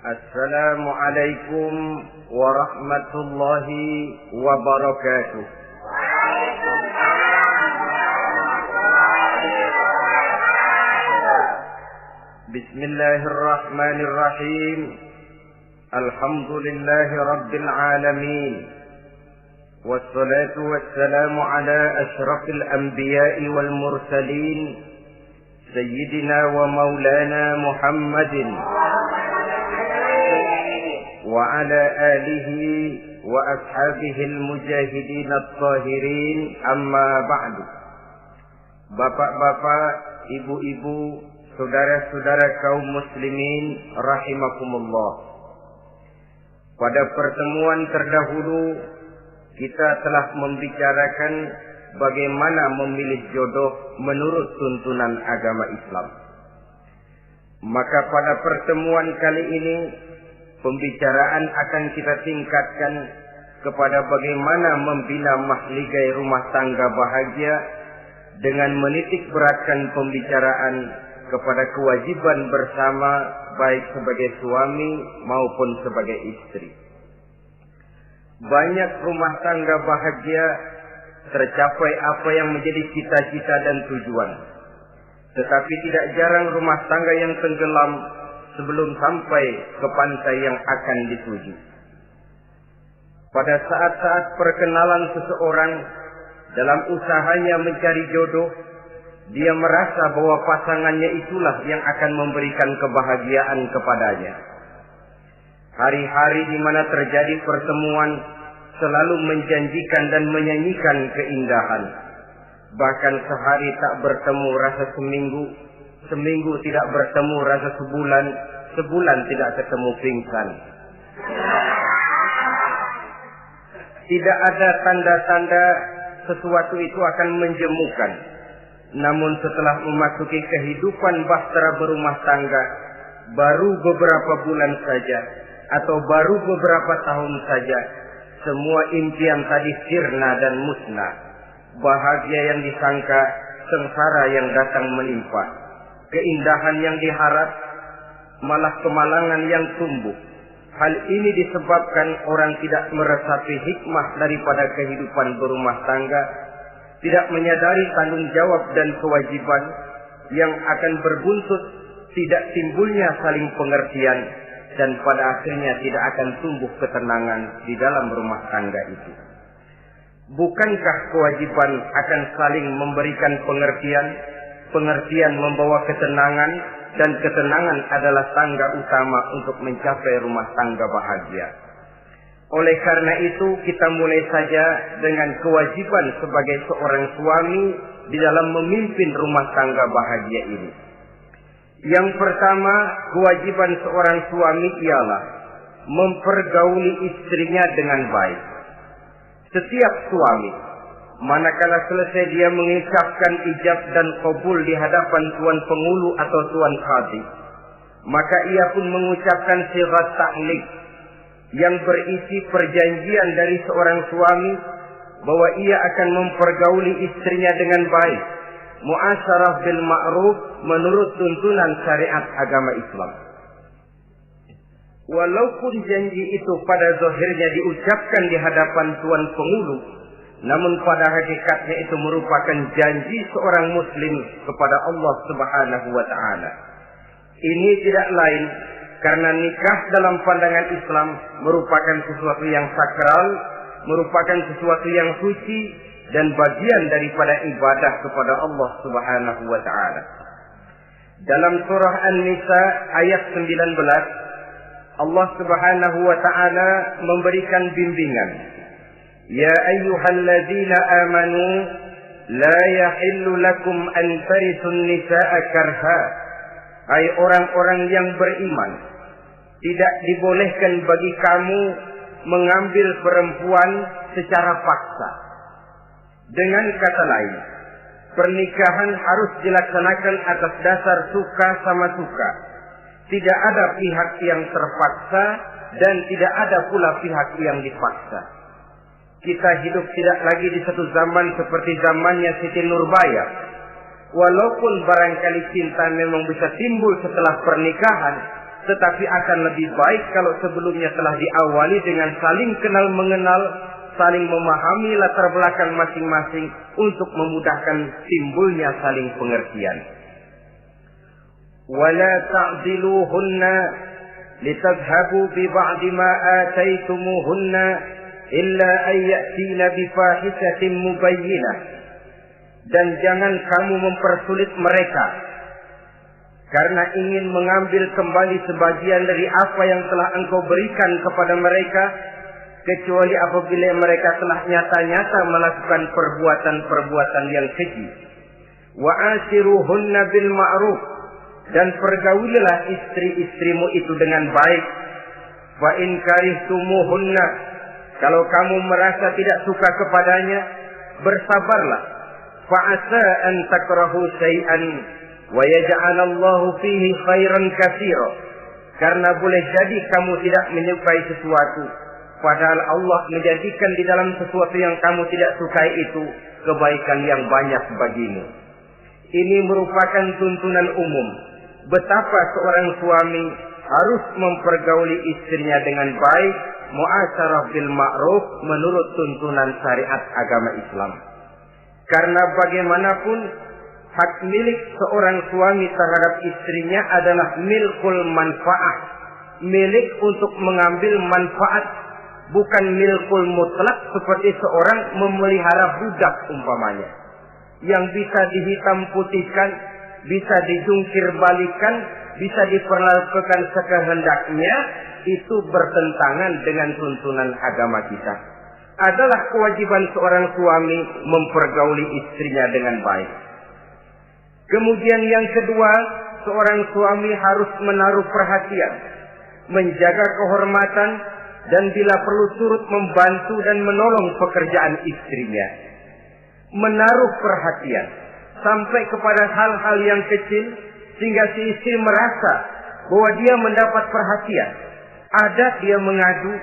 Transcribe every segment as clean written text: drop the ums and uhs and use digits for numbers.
Assalamualaikum warahmatullahi wabarakatuh. Bismillahirrahmanirrahim. Alhamdulillahi rabbil alamin. Wassalatu wassalamu ala asyrafil anbiya'i wal mursalin, Sayyidina wa maulana Muhammadin wa ala alihi wa ashabihil mujahidin at-tahirin, amma ba'du. Bapak-bapak, ibu-ibu, saudara-saudara kaum muslimin rahimakumullah. Pada pertemuan terdahulu kita telah membicarakan bagaimana memilih jodoh menurut tuntunan agama Islam. Maka pada pertemuan kali ini pembicaraan akan kita tingkatkan kepada bagaimana membina mahligai rumah tangga bahagia dengan menitik beratkan pembicaraan kepada kewajiban bersama baik sebagai suami maupun sebagai istri. Banyak rumah tangga bahagia tercapai apa yang menjadi cita-cita dan tujuan. Tetapi tidak jarang rumah tangga yang tenggelam sebelum sampai ke pantai yang akan dituju. Pada saat-saat perkenalan seseorang dalam usahanya mencari jodoh, dia merasa bahwa pasangannya itulah yang akan memberikan kebahagiaan kepadanya. Hari-hari di mana terjadi pertemuan selalu menjanjikan dan menyanyikan keindahan. Bahkan sehari tak bertemu rasa seminggu, seminggu tidak bertemu rasa sebulan, sebulan tidak ketemu pingsan. Tidak ada tanda-tanda sesuatu itu akan menjemukan. Namun setelah memasuki kehidupan bahtera berumah tangga, baru beberapa bulan saja atau baru beberapa tahun saja, semua impian tadi sirna dan musnah. Bahagia yang disangka, sengsara yang datang menimpa. Keindahan yang diharap, malah kemalangan yang tumbuh. Hal ini disebabkan orang tidak meresapi hikmah daripada kehidupan berumah tangga, tidak menyadari tanggung jawab dan kewajiban yang akan berbuntut tidak timbulnya saling pengertian, dan pada akhirnya tidak akan tumbuh ketenangan di dalam rumah tangga itu. Bukankah kewajiban akan saling memberikan pengertian, pengertian membawa ketenangan, dan ketenangan adalah tangga utama untuk mencapai rumah tangga bahagia. Oleh karena itu kita mulai saja dengan kewajiban sebagai seorang suami di dalam memimpin rumah tangga bahagia ini. Yang pertama, kewajiban seorang suami ialah mempergauli istrinya dengan baik. Setiap suami, manakala selesai dia mengucapkan ijab dan qabul di hadapan tuan pengulu atau tuan qadhi, maka ia pun mengucapkan sighat ta'liq yang berisi perjanjian dari seorang suami bahwa ia akan mempergauli istrinya dengan baik, muasyarah bil ma'ruf menurut tuntunan syariat agama Islam. Walaupun janji itu pada zahirnya diucapkan di hadapan tuan pengulu, namun pada hakikatnya itu merupakan janji seorang muslim kepada Allah Subhanahu wa taala. Ini tidak lain karena nikah dalam pandangan Islam merupakan sesuatu yang sakral, merupakan sesuatu yang suci dan bagian daripada ibadah kepada Allah Subhanahu wa taala. Dalam surah An-Nisa ayat 19, Allah Subhanahu wa taala memberikan bimbingan. Ya ayyuhalladzina amanu la yahillu lakum an tarisun nisaa karha. Hai orang-orang yang beriman, tidak dibolehkan bagi kamu mengambil perempuan secara paksa. Dengan kata lain, pernikahan harus dilaksanakan atas dasar suka sama suka. Tidak ada pihak yang terpaksa dan tidak ada pula pihak yang dipaksa. Kita hidup tidak lagi di satu zaman seperti zamannya Siti Nurbaya. Walaupun barangkali cinta memang bisa timbul setelah pernikahan, tetapi akan lebih baik kalau sebelumnya telah diawali dengan saling kenal mengenal, saling memahami latar belakang masing-masing untuk memudahkan timbulnya saling pengertian. Wala ta'diluhunna litadhhabu bi ba'di ma ataitumuhunna illa an ya'tina bi fahishatin mubayyinah. Dan jangan kamu mempersulit mereka karena ingin mengambil kembali sebagian dari apa yang telah engkau berikan kepada mereka, kecuali apabila mereka telah nyata-nyata melakukan perbuatan-perbuatan yang keji. Wa ashiruhunna bil ma'ruf, dan pergaulilah istri-istrimu itu dengan baik. Fa in karihtumuhunna, kalau kamu merasa tidak suka kepadanya, bersabarlah. Fa asa an takrahu syai'an wa yaj'alallahu fihi khairan katsira, karena boleh jadi kamu tidak menyukai sesuatu, padahal Allah menjadikan di dalam sesuatu yang kamu tidak sukai itu kebaikan yang banyak bagimu. Ini merupakan tuntunan umum betapa seorang suami harus mempergauli istrinya dengan baik, muasyarah bil ma'ruf, menurut tuntunan syariat agama Islam. Karena bagaimanapun hak milik seorang suami terhadap istrinya adalah milkul manfaat, milik untuk mengambil manfaat, bukan milkul mutlak seperti seorang memelihara budak umpamanya, yang bisa dihitam putihkan, bisa dijungkir balikan, bisa diperlakukan sekehendaknya. Itu bertentangan dengan tuntunan agama kita. Adalah kewajiban seorang suami mempergauli istrinya dengan baik. Kemudian yang kedua, seorang suami harus menaruh perhatian, menjaga kehormatan, dan bila perlu turut membantu dan menolong pekerjaan istrinya. Menaruh perhatian sampai kepada hal-hal yang kecil, sehingga si istri merasa bahwa dia mendapat perhatian. Ada dia mengadu,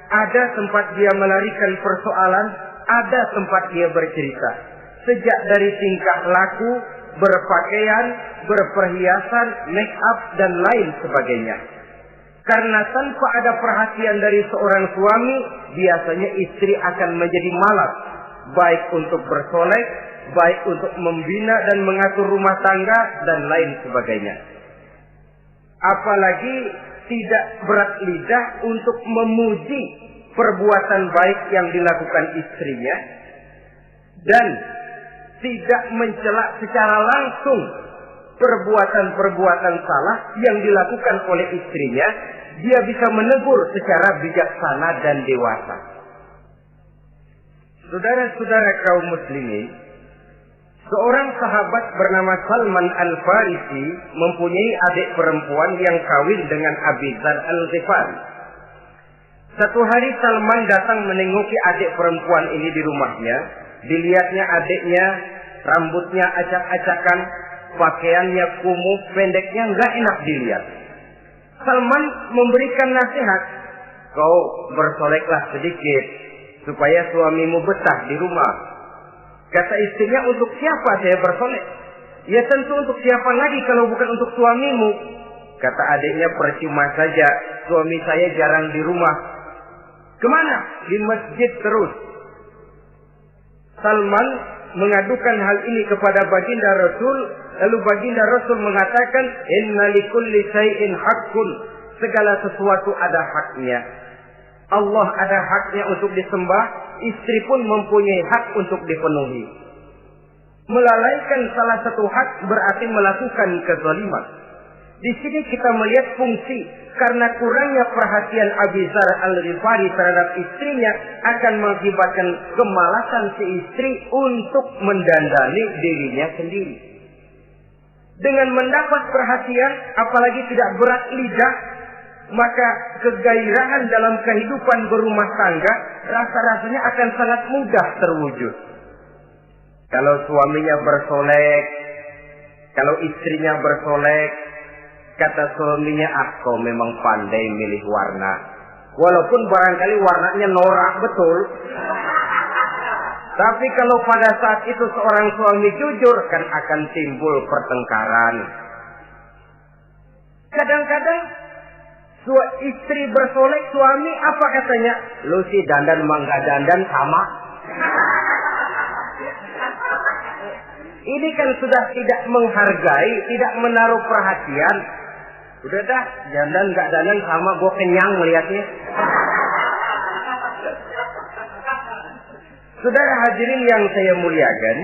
ada tempat dia melarikan persoalan, ada tempat dia bercerita. Sejak dari tingkah laku, berpakaian, berperhiasan, make up, dan lain sebagainya. Karena tanpa ada perhatian dari seorang suami, biasanya istri akan menjadi malas, baik untuk bersolek, baik untuk membina dan mengatur rumah tangga, dan lain sebagainya. Apalagi tidak berat lidah untuk memuji perbuatan baik yang dilakukan istrinya, dan tidak mencela secara langsung perbuatan-perbuatan salah yang dilakukan oleh istrinya. Dia bisa menegur secara bijaksana dan dewasa. Saudara-saudara kaum muslimin, seorang sahabat bernama Salman Al-Farisi mempunyai adik perempuan yang kawin dengan Abi Dzar Al-Ghifari. Satu hari Salman datang menengoki adik perempuan ini di rumahnya. Dilihatnya adiknya, rambutnya acak-acakan, pakaiannya kumuh, pendeknya nggak enak dilihat. Salman memberikan nasihat, kau bersoleklah sedikit supaya suamimu betah di rumah. Kata istrinya, untuk siapa saya bersolek? Ya tentu untuk siapa lagi kalau bukan untuk suamimu. Kata adiknya, percuma saja, suami saya jarang di rumah. Kemana? Di masjid terus. Salman mengadukan hal ini kepada baginda Rasul. Lalu baginda Rasul mengatakan, inna likulli syai'in haqqun, segala sesuatu ada haknya. Allah ada haknya untuk disembah, istri pun mempunyai hak untuk dipenuhi. Melalaikan salah satu hak berarti melakukan kezaliman. Di sini kita melihat fungsi, karena kurangnya perhatian Abi Dzar Al-Ghifari terhadap istrinya akan mengakibatkan kemalasan si istri untuk mendandani dirinya sendiri. Dengan mendapat perhatian, apalagi tidak berat lidah, maka kegairahan dalam kehidupan berumah tangga rasa-rasanya akan sangat mudah terwujud. Kalau suaminya bersolek, kalau istrinya bersolek, kata suaminya, kau memang pandai milih warna. Walaupun barangkali warnanya norak betul. Tapi kalau pada saat itu seorang suami jujur, kan akan timbul pertengkaran. Kadang-kadang Istri bersolek, suami apa katanya? Lu sih dandan mangga dandan sama. Ini kan sudah tidak menghargai, tidak menaruh perhatian. Udah dah, dandan nggak dandan sama, gue kenyang melihatnya. Saudara hadirin yang saya muliakan,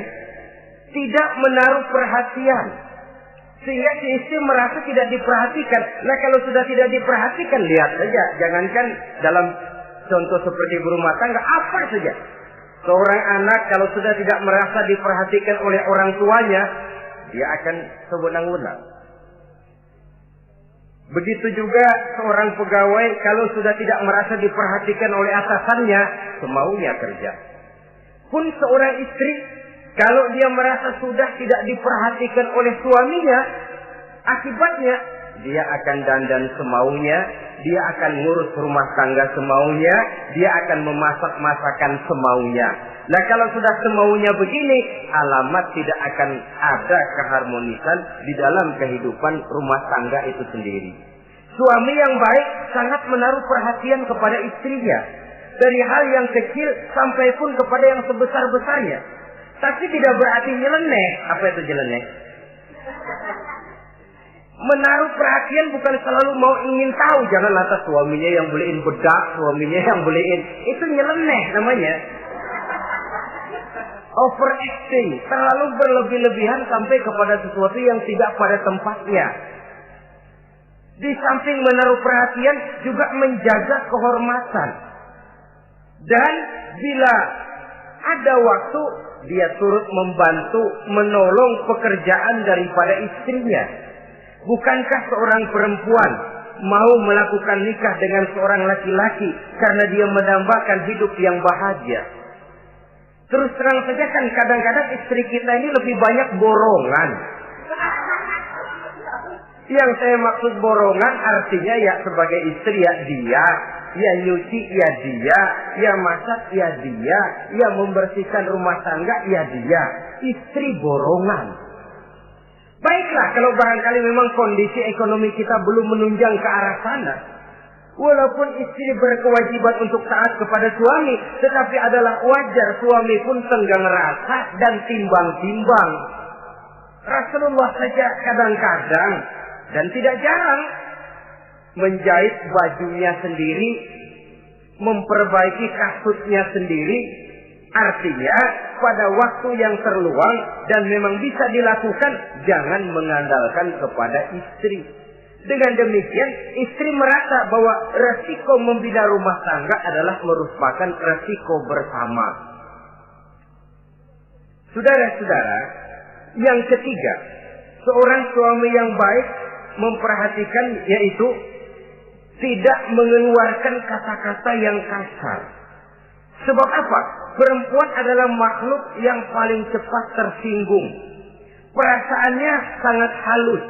tidak menaruh perhatian. Sehingga si istri merasa tidak diperhatikan. Nah kalau sudah tidak diperhatikan, lihat saja. Jangankan dalam contoh seperti berumah tangga, apa saja. Seorang anak kalau sudah tidak merasa diperhatikan oleh orang tuanya, dia akan sewenang-wenang. Begitu juga seorang pegawai kalau sudah tidak merasa diperhatikan oleh atasannya, semaunya kerja. Pun seorang istri, kalau dia merasa sudah tidak diperhatikan oleh suaminya, akibatnya dia akan dandan semaunya, dia akan ngurus rumah tangga semaunya, dia akan memasak masakan semaunya. Nah kalau sudah semaunya begini, alamat tidak akan ada keharmonisan di dalam kehidupan rumah tangga itu sendiri. Suami yang baik sangat menaruh perhatian kepada istrinya, dari hal yang kecil sampai pun kepada yang sebesar-besarnya. Tapi tidak berarti nyeleneh. Apa itu nyeleneh? Menaruh perhatian bukan selalu mau ingin tahu. Jangan lantas suaminya yang beliin bedak, suaminya yang beliin. Itu nyeleneh namanya. Overacting. Terlalu berlebih-lebihan sampai kepada sesuatu yang tidak pada tempatnya. Di samping menaruh perhatian juga menjaga kehormatan. Dan bila ada waktu, dia turut membantu, menolong pekerjaan daripada istrinya. Bukankah seorang perempuan mau melakukan nikah dengan seorang laki-laki karena dia menambahkan hidup yang bahagia? Terus terang saja kan kadang-kadang istri kita ini lebih banyak borongan. Yang saya maksud borongan artinya ya sebagai istri ya dia, ya nyuci ya dia, ya masak ya dia, ya membersihkan rumah tangga ya dia. Istri borongan. Baiklah kalau barangkali memang kondisi ekonomi kita belum menunjang ke arah sana. Walaupun istri berkewajiban untuk taat kepada suami, tetapi adalah wajar suami pun tenggang rasa dan timbang-timbang. Rasulullah saja kadang-kadang dan tidak jarang menjahit bajunya sendiri, memperbaiki kasutnya sendiri. Artinya pada waktu yang terluang dan memang bisa dilakukan, jangan mengandalkan kepada istri. Dengan demikian istri merasa bahwa resiko membina rumah tangga adalah merupakan resiko bersama. Saudara-saudara, yang ketiga, seorang suami yang baik memperhatikan yaitu tidak mengeluarkan kata-kata yang kasar. Sebab apa? Perempuan adalah makhluk yang paling cepat tersinggung. Perasaannya sangat halus.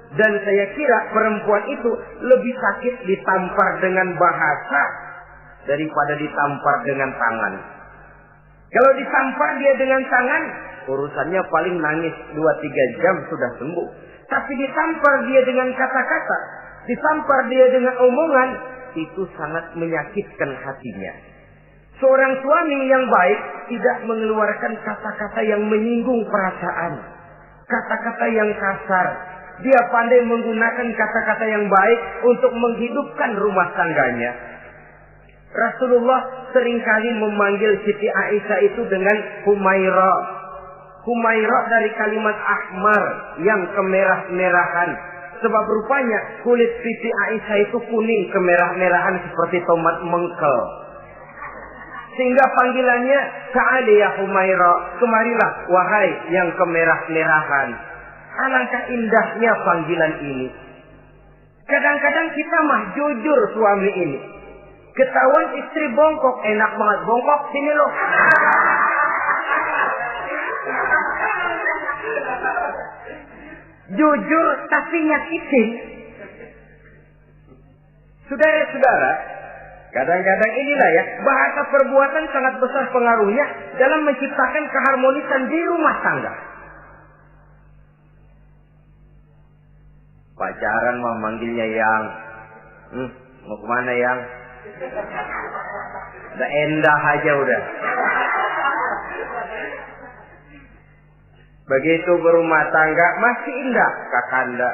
Dan saya kira perempuan itu lebih sakit ditampar dengan bahasa daripada ditampar dengan tangan. Kalau ditampar dia dengan tangan, urusannya paling nangis 2-3 jam sudah sembuh. Tapi ditampar dia dengan kata-kata, ditampar dia dengan omongan, itu sangat menyakitkan hatinya. Seorang suami yang baik tidak mengeluarkan kata-kata yang menyinggung perasaan, kata-kata yang kasar. Dia pandai menggunakan kata-kata yang baik untuk menghidupkan rumah tangganya. Rasulullah seringkali memanggil Siti Aisyah itu dengan Humaira. Humaira dari kalimat ahmar yang kemerah-merahan. Sebab rupanya kulit Siti Aisyah itu kuning kemerah-merahan seperti tomat mengkel. Sehingga panggilannya Ta'ali ya Humaira, kemarilah wahai yang kemerah-merahan. Alangkah indahnya panggilan ini. Kadang-kadang kita mah jujur suami ini. Ketahuan istri bongkok, enak banget bongkok, sini loh. Jujur tapi nyakitin. Saudara-saudara, kadang-kadang inilah ya, bahasa perbuatan sangat besar pengaruhnya dalam menciptakan keharmonisan di rumah tangga. Pacaran mah manggilnya yang, Mau kemana yang? Udah endah aja udah. Begitu berumah tangga masih indah kakanda.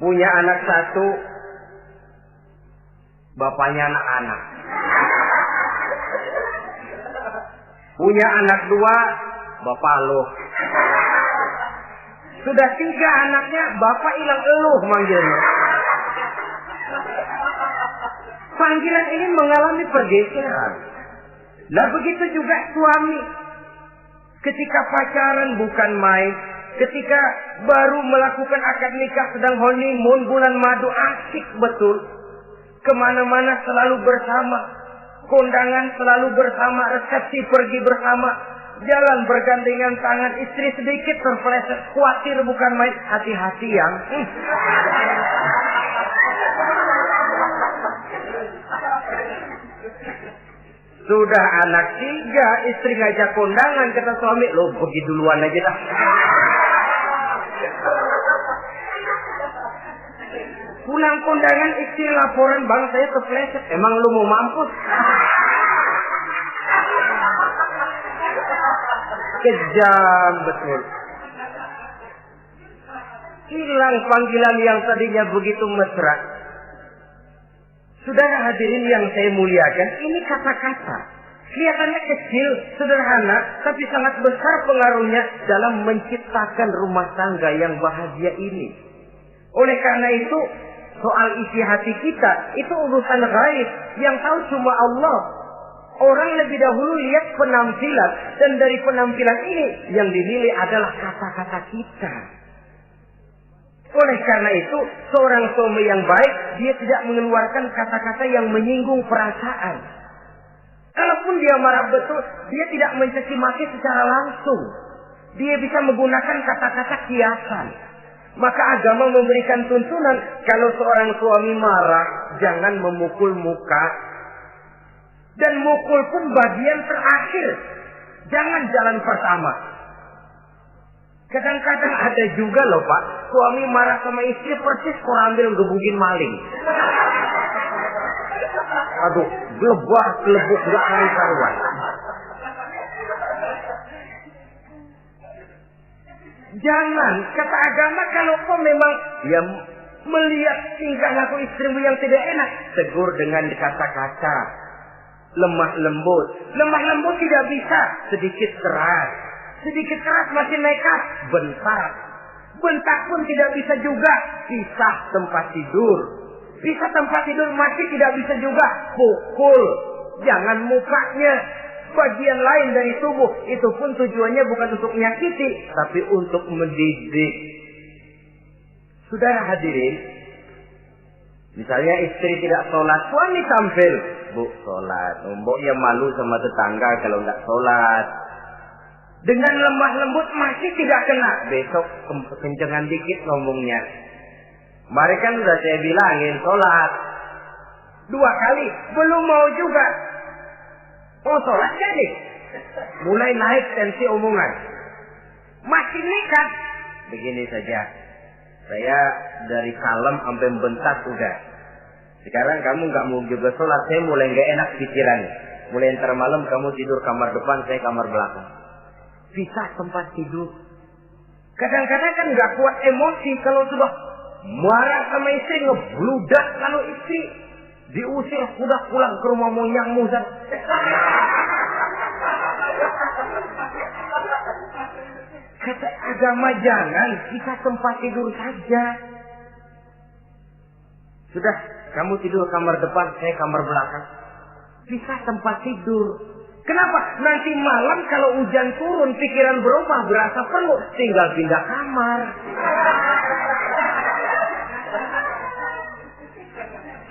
Punya anak satu, bapaknya anak-anak. Punya anak dua, bapak lo. Sudah 3 anaknya, bapak hilang eluh manggilnya. Panggilan ini mengalami pergeseran. Nah begitu juga suami. Ketika pacaran bukan main. Ketika baru melakukan akad nikah sedang honeymoon bulan madu, asik betul. Kemana-mana selalu bersama. Kondangan selalu bersama. Resepsi pergi bersama. Jalan bergandengan tangan. Istri sedikit terpeleset. Khawatir bukan main. Hati-hati yang. Sudah anak 3, istri ngajak kondangan, kata suami, lo pergi duluan aja dah. Pulang kondangan, istri laporan, bang saya kepleset. Emang lu mau mampus? Kejam betul. Hilang panggilan yang tadinya begitu mesra. Saudara hadirin yang saya muliakan, ini kata-kata. Kelihatannya kecil, sederhana, tapi sangat besar pengaruhnya dalam menciptakan rumah tangga yang bahagia ini. Oleh karena itu, soal isi hati kita, itu urusan gaib yang tahu cuma Allah. Orang lebih dahulu lihat penampilan, dan dari penampilan ini yang dinilai adalah kata-kata kita. Oleh karena itu, seorang suami yang baik, dia tidak mengeluarkan kata-kata yang menyinggung perasaan. Kalaupun dia marah betul, dia tidak mencaci maki secara langsung. Dia bisa menggunakan kata-kata kiasan. Maka agama memberikan tuntunan, kalau seorang suami marah, jangan memukul muka. Dan mukul pun bagian terakhir. Jangan jalan pertama. Kadang-kadang ada juga loh Pak, suami marah sama istri persis korambil ngebugin maling. Aduh, gelebah, gelebuk, gak karuan. Jangan, kata agama kalau kau memang ya melihat tingkah laku istrimu yang tidak enak, tegur dengan kata-kata. Lemah lembut. Lemah lembut tidak bisa, sedikit keras. Sedikit keras masih nekat, bentak. Bentak pun tidak bisa juga, pisah tempat tidur. Pisah tempat tidur masih tidak bisa juga, pukul. Jangan mukanya, bagian lain dari tubuh. Itu pun tujuannya bukan untuk menyakiti, tapi untuk mendidik. Saudara hadirin, misalnya istri tidak sholat, suami tampil. Bu, sholat. Mbok ya malu sama tetangga kalau nggak sholat. Dengan lemah lembut masih tidak kena. Besok kencengan dikit ngomongnya. Kemarin kan udah saya bilangin sholat 2 kali, belum mau juga. Oh sholat jadi. Mulai naik tensi omongan. Masih nekat. Begini saja. Saya dari kalem sampai bentak udah. Sekarang kamu nggak mau juga sholat, saya mulai nggak enak pikiran. Mulai ntar malam kamu tidur kamar depan, saya kamar belakang. Pisah tempat tidur. Kadang-kadang kan nggak kuat emosi kalau sudah marah sama istri, ngebludak kalau istri diusir sudah pulang ke rumah moyangmu. Kata agama jangan, pisah tempat tidur saja. Sudah, kamu tidur kamar depan, saya kamar belakang. Pisah tempat tidur. Kenapa? Nanti malam kalau hujan turun, pikiran berubah, berasa perlu, tinggal pindah kamar.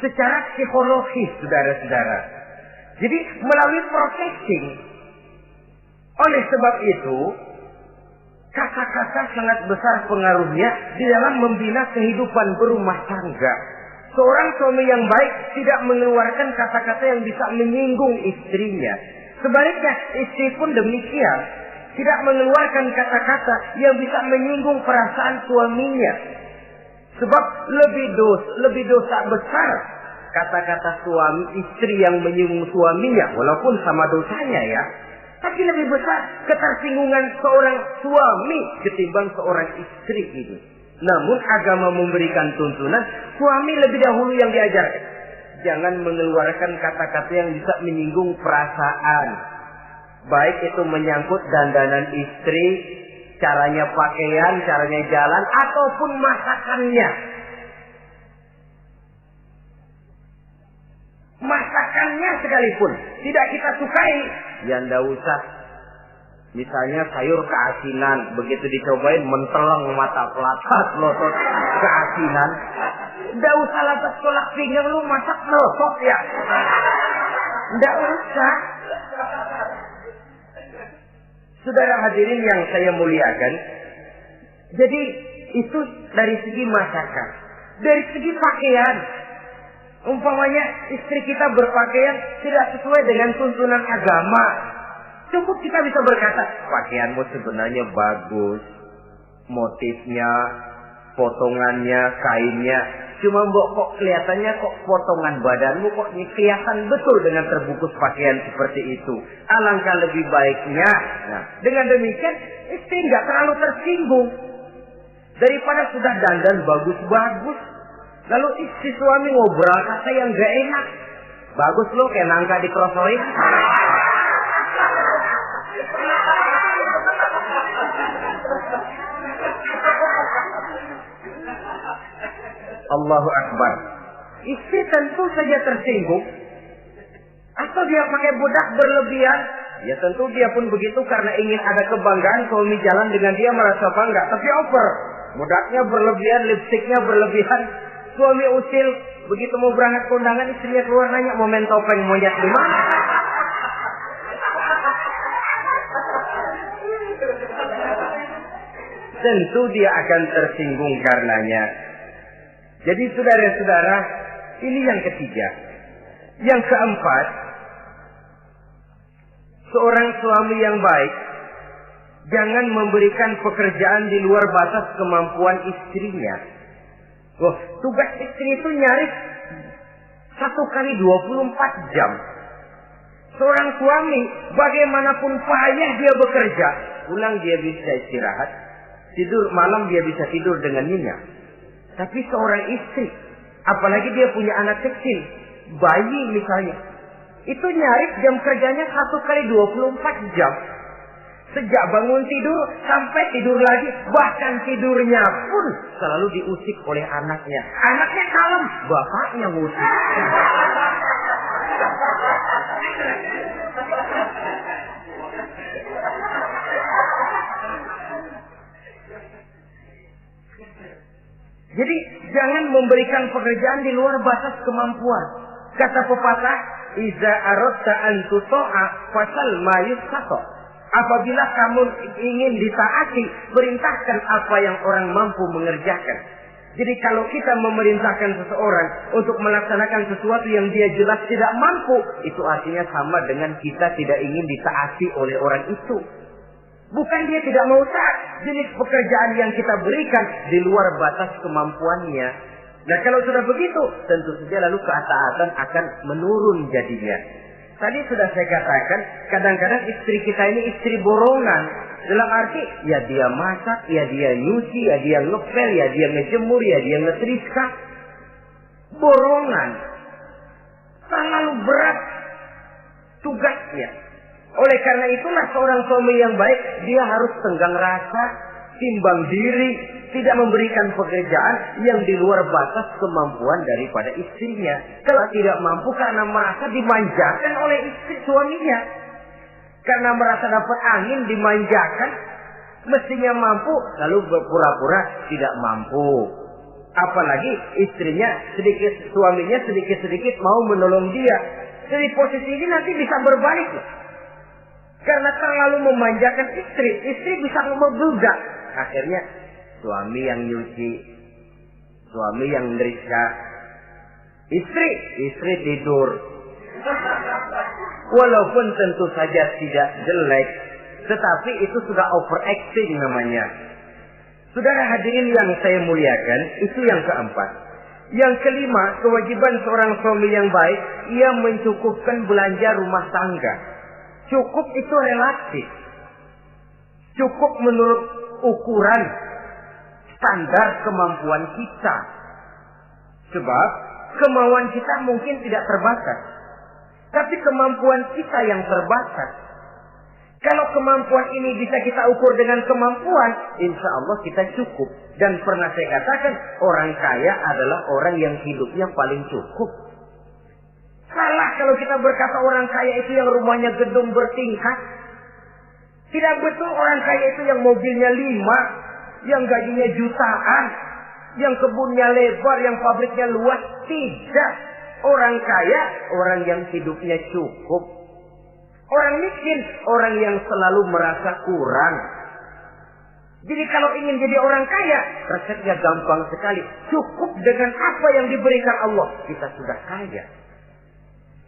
Secara psikologis, saudara-saudara. Jadi melalui processing. Oleh sebab itu, kata-kata sangat besar pengaruhnya di dalam membina kehidupan berumah tangga. Seorang suami yang baik tidak mengeluarkan kata-kata yang bisa menyinggung istrinya. Sebaliknya, istri pun demikian. Tidak mengeluarkan kata-kata yang bisa menyinggung perasaan suaminya. Sebab lebih dosa besar kata-kata suami istri yang menyinggung suaminya, walaupun sama dosanya ya. Tapi lebih besar ketersinggungan seorang suami ketimbang seorang istri itu. Namun agama memberikan tuntunan suami lebih dahulu yang diajarkan. Jangan mengeluarkan kata-kata yang bisa menyinggung perasaan. Baik itu menyangkut dandanan istri, caranya pakaian, caranya jalan, ataupun masakannya. Masakannya sekalipun tidak kita sukai, ya ndak usah. Misalnya sayur keasinan, begitu dicobain menteleng mata pelatat, melotot keasinan. Ndak usah lantas tolak pinggang, lu masak melotot ya. Ndak usah. Saudara hadirin yang saya muliakan, jadi itu dari segi masakan. Dari segi pakaian, umpamanya istri kita berpakaian tidak sesuai dengan tuntunan agama, cukup kita bisa berkata, pakaianmu sebenarnya bagus, motifnya, potongannya, kainnya, cuma mbok kok kelihatannya kok potongan badanmu kok kelihatan betul dengan terbungkus pakaian seperti itu. Alangkah lebih baiknya, nah, dengan demikian istri nggak terlalu tersinggung daripada sudah dandan bagus-bagus. Lalu istri suami ngobrol kata yang gak enak. Bagus lo kayak nangka dikerosokin. Allahu Akbar. Istri tentu saja tersinggung. Atau dia pakai bedak berlebihan. Ya tentu dia pun begitu karena ingin ada kebanggaan suami jalan dengan dia merasa bangga. Tapi over. Bedaknya berlebihan, lipstiknya berlebihan. Suami usil, begitu mau berangkat kondangan istrinya keluar nanya mau main topeng monyet di mana? Tentu dia akan tersinggung karenanya. Jadi saudara-saudara, ini yang ketiga. Yang keempat, seorang suami yang baik jangan memberikan pekerjaan di luar batas kemampuan istrinya. Loh, tugas istri itu nyaris 1 kali 24 jam. Seorang suami bagaimanapun payah dia bekerja, pulang dia bisa istirahat, tidur malam dia bisa tidur dengan nyenyak. Tapi seorang istri, apalagi dia punya anak kecil, bayi misalnya, itu nyaris jam kerjanya 1 kali 24 jam. Sejak bangun tidur sampai tidur lagi, bahkan tidurnya pun selalu diusik oleh anaknya. Anaknya kalem, bapaknya ngusik. Jadi jangan memberikan pekerjaan di luar batas kemampuan. Kata pepatah, "Iza aradta an tuta'a fasal ma yustata." Apabila kamu ingin ditaati, perintahkan apa yang orang mampu mengerjakan. Jadi kalau kita memerintahkan seseorang untuk melaksanakan sesuatu yang dia jelas tidak mampu, itu artinya sama dengan kita tidak ingin ditaati oleh orang itu. Bukan dia tidak mau taat, jenis pekerjaan yang kita berikan di luar batas kemampuannya. Nah kalau sudah begitu, tentu saja lalu ketaatan akan menurun jadinya. Tadi sudah saya katakan, kadang-kadang istri kita ini istri borongan. Dalam arti, ya dia masak, ya dia nyuci, ya dia ngepel, ya dia ngejemur, ya dia ngetriska. Borongan. Terlalu berat tugasnya. Oleh karena itulah seorang suami yang baik, dia harus tenggang rasa, timbang diri, tidak memberikan pekerjaan yang di luar batas kemampuan daripada istrinya. Kalau tidak mampu karena merasa dimanjakan oleh istri suaminya. Karena merasa dapat angin dimanjakan, mestinya mampu, lalu berpura-pura tidak mampu. Apalagi istrinya suaminya sedikit-sedikit mau menolong dia. Jadi posisi ini nanti bisa berbalik loh. Karena terlalu memanjakan istri bisa membludak. Akhirnya suami yang nyuci, suami yang ngerika, istri tidur. Walaupun tentu saja tidak jelek, tetapi itu sudah overacting namanya. Saudara hadirin yang saya muliakan, itu yang keempat. Yang kelima, kewajiban seorang suami yang baik, ia mencukupkan belanja rumah tangga. Cukup itu relatif. Cukup menurut ukuran standar kemampuan kita. Sebab kemauan kita mungkin tidak terbatas. Tapi kemampuan kita yang terbatas. Kalau kemampuan ini bisa kita ukur dengan kemampuan, insya Allah kita cukup. Dan pernah saya katakan, orang kaya adalah orang yang hidupnya paling cukup. Salah kalau kita berkata orang kaya itu yang rumahnya gedung bertingkat. Tidak betul orang kaya itu yang mobilnya 5, yang gajinya jutaan, yang kebunnya lebar, yang pabriknya luas. Tidak. Orang kaya, orang yang hidupnya cukup. Orang miskin, orang yang selalu merasa kurang. Jadi kalau ingin jadi orang kaya, resepnya gampang sekali. Cukup dengan apa yang diberikan Allah, kita sudah kaya.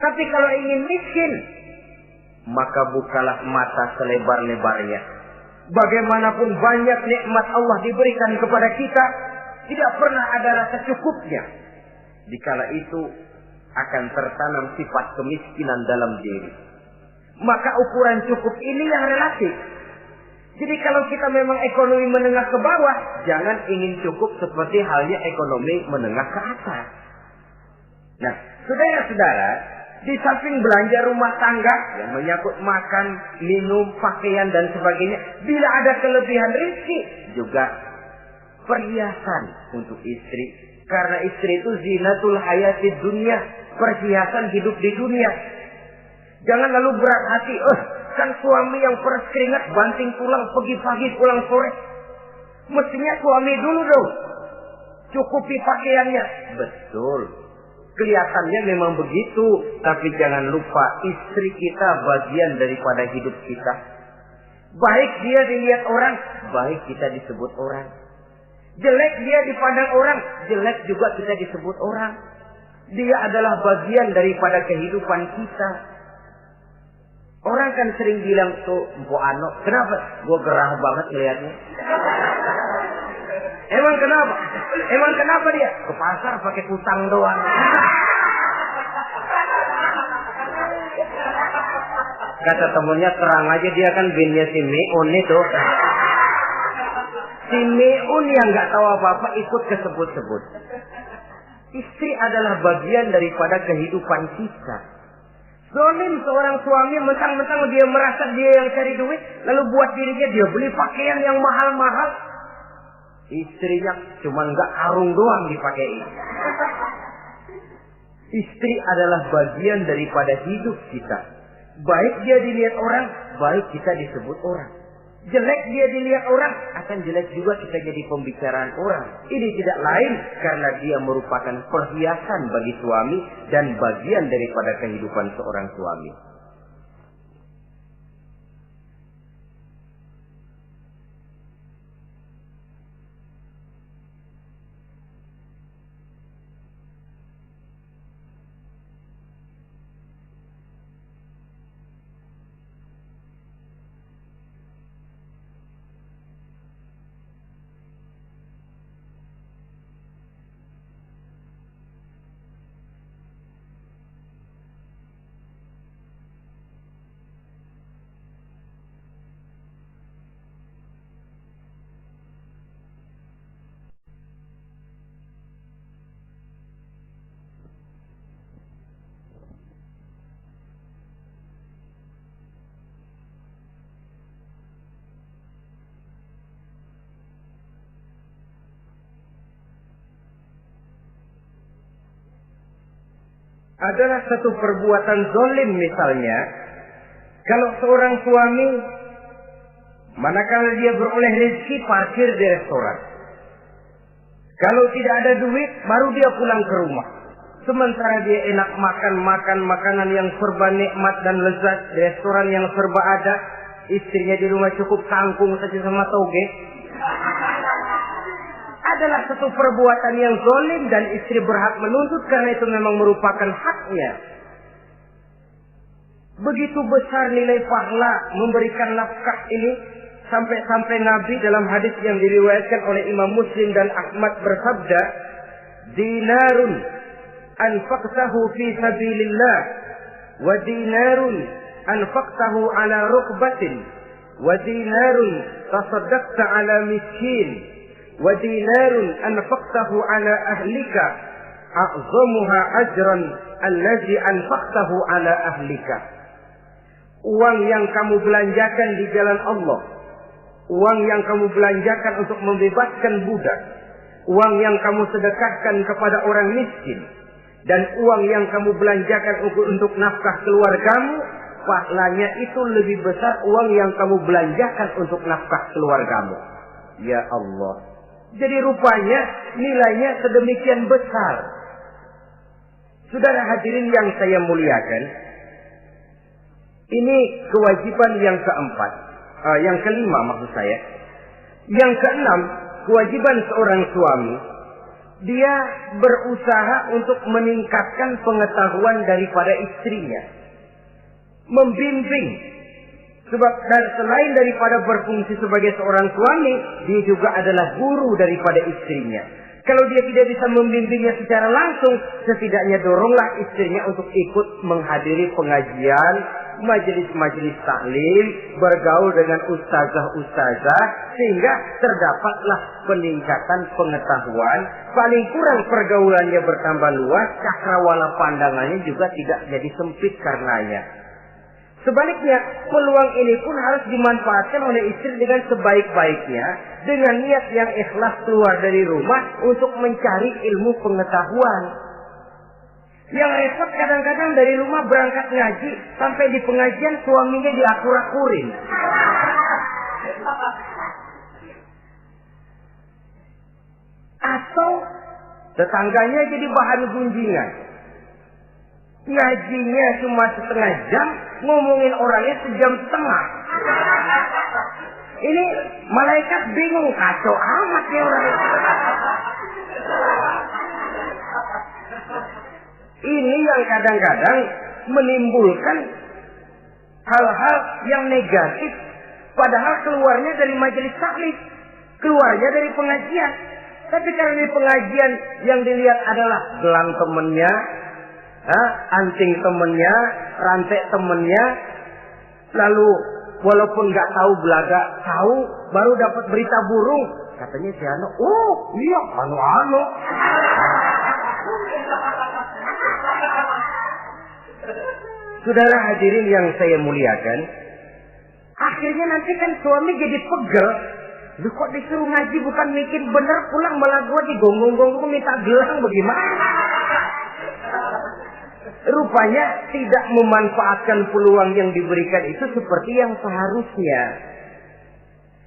Tapi kalau ingin miskin, maka bukalah mata selebar-lebarnya. Bagaimanapun banyak nikmat Allah diberikan kepada kita, tidak pernah ada rasa cukupnya. Dikala itu akan tertanam sifat kemiskinan dalam diri. Maka ukuran cukup ini yang relatif. Jadi kalau kita memang ekonomi menengah ke bawah, jangan ingin cukup seperti halnya ekonomi menengah ke atas. Nah, saudara-saudara, di samping belanja rumah tangga yang menyangkut makan, minum, pakaian dan sebagainya, bila ada kelebihan rezeki, juga perhiasan untuk istri. Karena istri itu zinatul hayatid dunia, perhiasan hidup di dunia. Jangan lalu berat hati, kan suami yang peras keringat banting tulang pergi pagi pulang sore. Mestinya suami dulu dong cukupi pakaiannya. Betul, kelihatannya memang begitu, tapi jangan lupa istri kita bagian daripada hidup kita. Baik dia dilihat orang, baik kita disebut orang. Jelek dia dipandang orang, jelek juga kita disebut orang. Dia adalah bagian daripada kehidupan kita. Orang kan sering bilang tuh, Mpo Ano, kenapa? Gue gerah banget melihatnya. Emang kenapa? Emang kenapa dia? Ke pasar pakai kutang doang. Kata temennya, terang aja dia kan binnya si Meun itu. Si Meun yang nggak tahu apa-apa ikut kesebut-sebut. Istri adalah bagian daripada kehidupan kita. Zolim seorang suami mentang-mentang dia merasa dia yang cari duit, lalu buat dirinya dia beli pakaian yang mahal-mahal. Istrinya cuma nggak karung doang dipakai. Istri adalah bagian daripada hidup kita. Baik dia dilihat orang, baik kita disebut orang. Jelek dia dilihat orang, akan jelek juga kita jadi pembicaraan orang. Ini tidak lain karena dia merupakan perhiasan bagi suami dan bagian daripada kehidupan seorang suami. Adalah satu perbuatan zalim misalnya, kalau seorang suami manakala dia beroleh rezeki parkir di restoran. Kalau tidak ada duit baru dia pulang ke rumah. Sementara dia enak makan makanan yang serba nikmat dan lezat di restoran yang serba ada, istrinya di rumah cukup kangkung saja sama toge. Adalah satu perbuatan yang zalim dan istri berhak menuntut karena itu memang merupakan haknya. Begitu besar nilai pahala memberikan nafkah ini, Sampai-sampai Nabi dalam hadis yang diriwayatkan oleh Imam Muslim dan Ahmad bersabda, dinarun anfaqtahu fi sabilillah wa dinarun anfaqtahu ala rukbatin wa dinarun tasaddaqta ala miskin wa dinarun anfaqtahu ala ahlika a'zamuha ajran allazi anfaqtahu ala ahlika. Uang yang kamu belanjakan di jalan Allah, uang yang kamu belanjakan untuk membebaskan budak, uang yang kamu sedekahkan kepada orang miskin, dan uang yang kamu belanjakan untuk nafkah keluargamu, pahalanya itu lebih besar uang yang kamu belanjakan untuk nafkah keluargamu. Ya Allah. Jadi rupanya nilainya sedemikian besar. Saudara hadirin yang saya muliakan, ini kewajiban yang keempat. Yang kelima maksud saya. Yang keenam, kewajiban seorang suami, dia berusaha untuk meningkatkan pengetahuan daripada istrinya, membimbing. Sebab selain daripada berfungsi sebagai seorang suami, dia juga adalah guru daripada istrinya. Kalau dia tidak bisa membimbingnya secara langsung, setidaknya doronglah istrinya untuk ikut menghadiri pengajian, majelis-majelis taklim, bergaul dengan ustazah-ustazah, sehingga terdapatlah peningkatan pengetahuan. Paling kurang pergaulannya bertambah luas, cakrawala pandangannya juga tidak jadi sempit karenanya. Sebaliknya, peluang ini pun harus dimanfaatkan oleh istri dengan sebaik-baiknya, dengan niat yang ikhlas keluar dari rumah untuk mencari ilmu pengetahuan. Yang repot kadang-kadang dari rumah berangkat ngaji, sampai di pengajian suaminya diakur-akurin. Atau tetangganya jadi bahan gunjingan. Ngajinya cuma setengah jam, ngomongin orangnya sejam setengah. Ini malaikat bingung, kacau amat ya orang. Ini yang kadang-kadang menimbulkan hal-hal yang negatif, padahal keluarnya dari majelis taklim, keluarnya dari pengajian. Tapi karena di pengajian yang dilihat adalah gelang temennya, anting temennya, rantai temennya, lalu walaupun nggak tahu belaga, tahu baru dapat berita burung, katanya si Ano, oh iya anu. Saudara hadirin yang saya muliakan, akhirnya nanti kan suami jadi pegel. Lu kok disuruh ngaji bukan mikir bener, pulang malah gua digonggong-gonggong minta gelang, bagaimana? Rupanya tidak memanfaatkan peluang yang diberikan itu seperti yang seharusnya.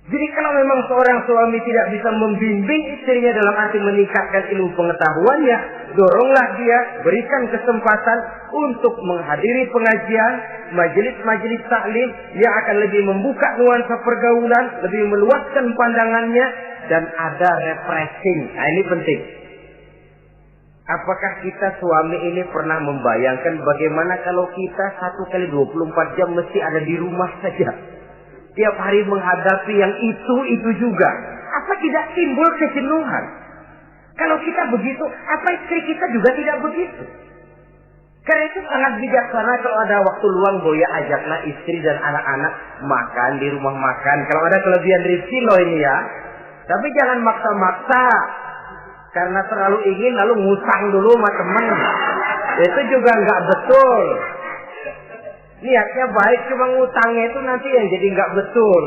Jadi kalau memang seorang suami tidak bisa membimbing istrinya dalam arti meningkatkan ilmu pengetahuannya, doronglah dia, berikan kesempatan untuk menghadiri pengajian, majelis-majelis taklim yang akan lebih membuka nuansa pergaulan, lebih meluaskan pandangannya, dan ada refreshing. Nah ini penting. Apakah kita suami ini pernah membayangkan bagaimana kalau kita 1 kali 24 jam mesti ada di rumah saja? Tiap hari menghadapi yang itu juga. Apa tidak timbul kejenuhan? Kalau kita begitu, apa istri kita juga tidak begitu? Karena itu sangat bijaksana kalau ada waktu luang, boya ajaklah istri dan anak-anak makan di rumah makan. Kalau ada kelebihan rezeki loh ini ya. Tapi jangan maksa-maksa. Karena terlalu ingin lalu ngutang dulu sama temen. Itu juga nggak betul. Niatnya baik, cuma ngutangnya itu nanti yang jadi nggak betul.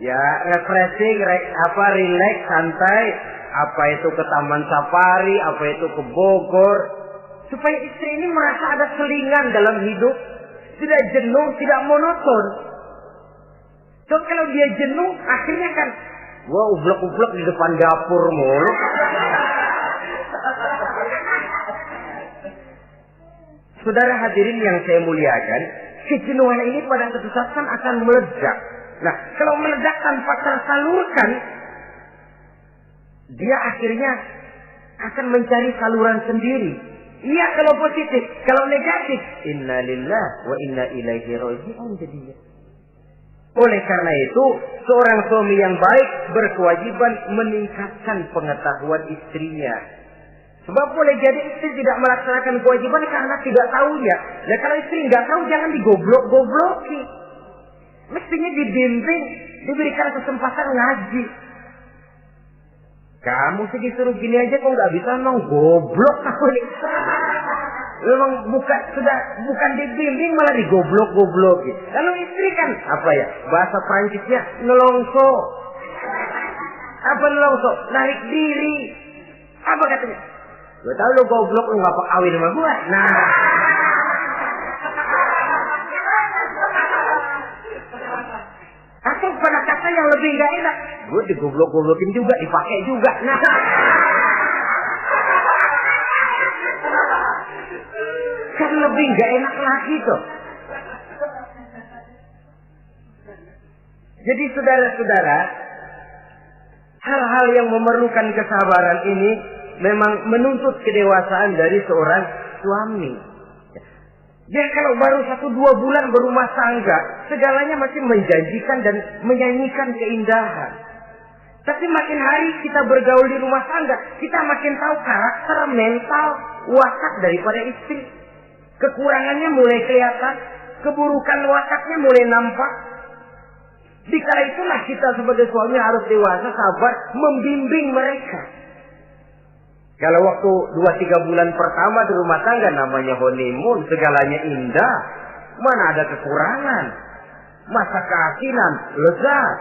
Ya, refreshing, relax, santai. Apa itu ke Taman Safari, apa itu ke Bogor. Supaya istri ini merasa ada selingan dalam hidup. Tidak jenuh, tidak monoton. So, kalau dia jenuh, akhirnya kan, wah ublek-ublek di depan dapur mulu. Saudara hadirin yang saya muliakan, kejenuhan ini pada suatu saat kan akan meledak. Nah, kalau meledak tanpa tersalurkan, dia akhirnya akan mencari saluran sendiri. Iya kalau positif, kalau negatif, inna lillahi wa inna ilaihi raji'un jadinya. Oleh karena itu, seorang suami yang baik berkewajiban meningkatkan pengetahuan istrinya. Sebab boleh jadi istri tidak melaksanakan kewajiban karena tidak tahunya. Nah, kalau istri nggak tahu, jangan digoblok-gobloki. Mestinya dibimbing, diberikan kesempatan ngaji. Kamu sih disuruh gini aja kok nggak bisa, emang goblok aku nih. Memang bukan dibimbing malah digoblok-gobloki. Kalau istri kan apa ya? Bahasa Prancisnya nelongso. Apa nelongso? Narik diri. Apa katanya? Gue tahu lu goblok, lu nggak kawin sama gue. Nah. Atau pada kata yang lebih nggak enak, gue digoblok-goblokin juga, dipakai juga. Nah. Kan lebih nggak enak lagi tuh. Jadi saudara-saudara, hal-hal yang memerlukan kesabaran ini memang menuntut kedewasaan dari seorang suami. Dia kalau baru 1-2 bulan berumah tangga, segalanya masih menjanjikan dan menyanyikan keindahan. Tapi makin hari kita bergaul di rumah tangga, kita makin tahu karakter, mental, watak daripada istri. Kekurangannya mulai kelihatan, keburukan wataknya mulai nampak. Dikala itulah kita sebagai suami harus dewasa, sabar, membimbing mereka. Kalau waktu 2-3 bulan pertama di rumah tangga namanya honeymoon, segalanya indah. Mana ada kekurangan? Masa keasinan, lezat.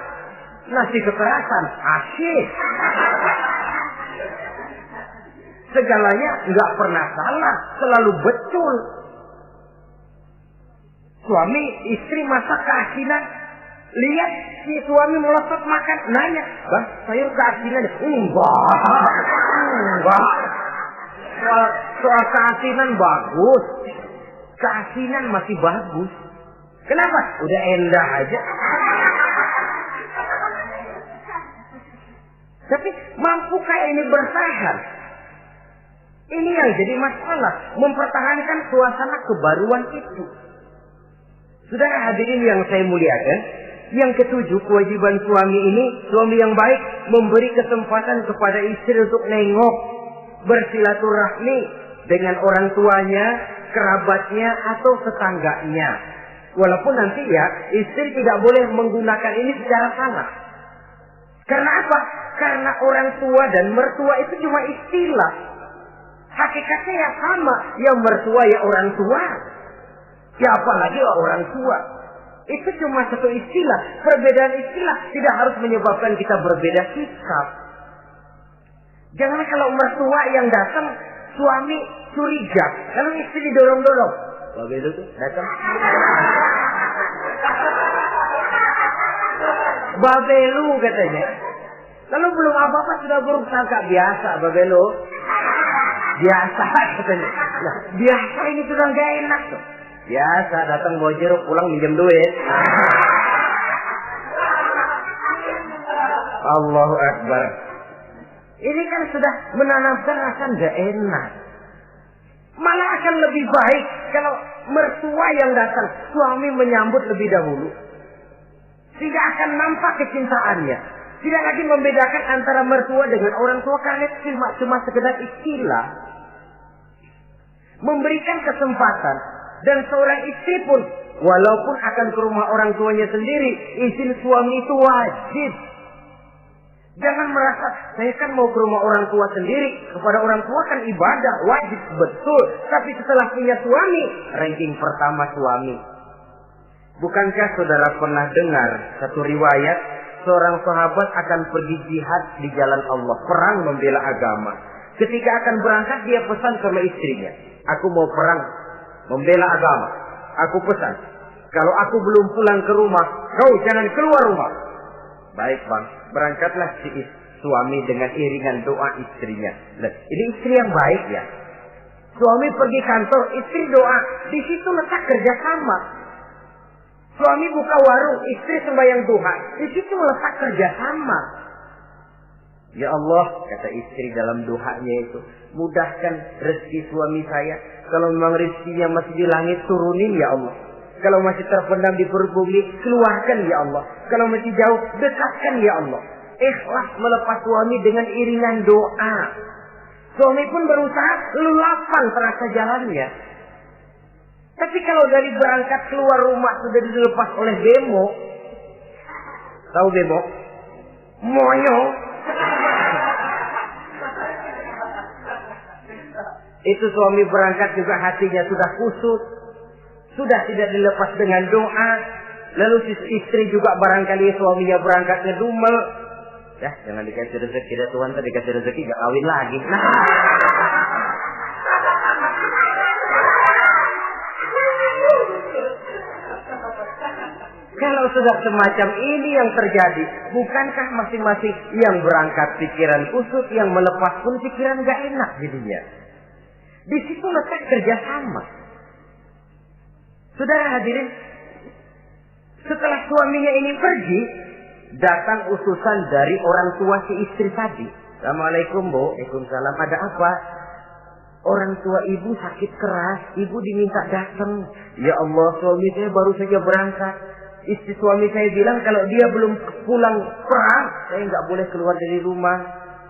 Nasi kekerasan, asyik. Segalanya nggak pernah salah, selalu betul. Suami, istri masak keasinan. Lihat si suami melotot makan, nanya, "Bang, sayur keasinan?" Enggak. Soal keasinan bagus. Keasinan masih bagus. Kenapa? Udah endah aja. Tapi mampukah ini bertahan? Ini yang jadi masalah, mempertahankan suasana kebaruan itu. Saudara hadirin yang saya muliakan, yang ketujuh, kewajiban suami ini, suami yang baik memberi kesempatan kepada istri untuk nengok, bersilaturahmi dengan orang tuanya, kerabatnya atau tetangganya. Walaupun nanti ya, istri tidak boleh menggunakan ini secara salah. Karena apa? Karena orang tua dan mertua itu cuma istilah. Hakikatnya ya sama, yang mertua ya orang tua. Ya apalagi orang tua. Itu cuma satu istilah. Perbedaan istilah tidak harus menyebabkan kita berbeda sikap. Jangan kalau mertua yang datang, suami curiga. Kalau istri didorong-dorong. Begitu tuh, datang. Babelu katanya. Lalu belum apa-apa sudah buruk sangka. Biasa babelu. Biasa katanya. Nah, biasa ini sudah gak enak tuh. Biasa datang bawa jeruk, pulang minjem duit. Allahu Akbar. Ini kan sudah menanamkan rasa gak enak. Malah akan lebih baik kalau mertua yang datang, suami menyambut lebih dahulu. Sehingga akan nampak kecintaannya. Tidak lagi membedakan antara mertua dengan orang tua karena cuma sekedar istilah. Memberikan kesempatan. Dan seorang istri pun, walaupun akan ke rumah orang tuanya sendiri, izin suami itu wajib. Jangan merasa, saya kan mau ke rumah orang tua sendiri, kepada orang tua kan ibadah, wajib, betul. Tapi setelah punya suami, ranking pertama suami. Bukankah saudara pernah dengar satu riwayat, seorang sahabat akan pergi jihad di jalan Allah, perang membela agama. Ketika akan berangkat, dia pesan sama istrinya, aku mau perang membela agama. Aku pesan, kalau aku belum pulang ke rumah, kau jangan keluar rumah. Baik bang, berangkatlah si suami dengan iringan doa istrinya. Nah, ini istri yang baik ya. Suami pergi kantor, istri doa. Di situ letak kerjasama. Suami buka warung, istri sembahyang duha. Di situ letak kerjasama. Ya Allah, kata istri dalam doanya itu, mudahkan rezeki suami saya. Kalau memang rezekinya masih di langit, turunin ya Allah. Kalau masih terpendam di perut bumi, keluarkan ya Allah. Kalau masih jauh, dekatkan ya Allah. Ikhlas melepas suami dengan iringan doa. Suami pun berusaha, lelapan terasa jalannya. Tapi kalau dari berangkat keluar rumah sudah dilepas oleh bemo. Tahu bemo? Moyo. Itu suami berangkat juga hatinya sudah kusut. Sudah tidak dilepas dengan doa. Lalu istri juga barangkali suaminya berangkatnya dumel. Ya, jangan dikasih rezeki dah Tuhan, tadi dikasih rezeki gak kawin lagi. Nah. Kalau sudah semacam ini yang terjadi, bukankah masing-masing yang berangkat pikiran kusut, yang melepas pun pikiran gak enak jadinya. Di situ letak kerjasama. Saudara hadirin, setelah suaminya ini pergi, datang utusan dari orang tua si istri tadi. Assalamualaikum Bu. Waalaikumsalam. Ada apa? Orang tua ibu sakit keras, ibu diminta datang. Ya Allah, suami saya baru saja berangkat. Istri suami saya bilang kalau dia belum pulang perang, saya nggak boleh keluar dari rumah.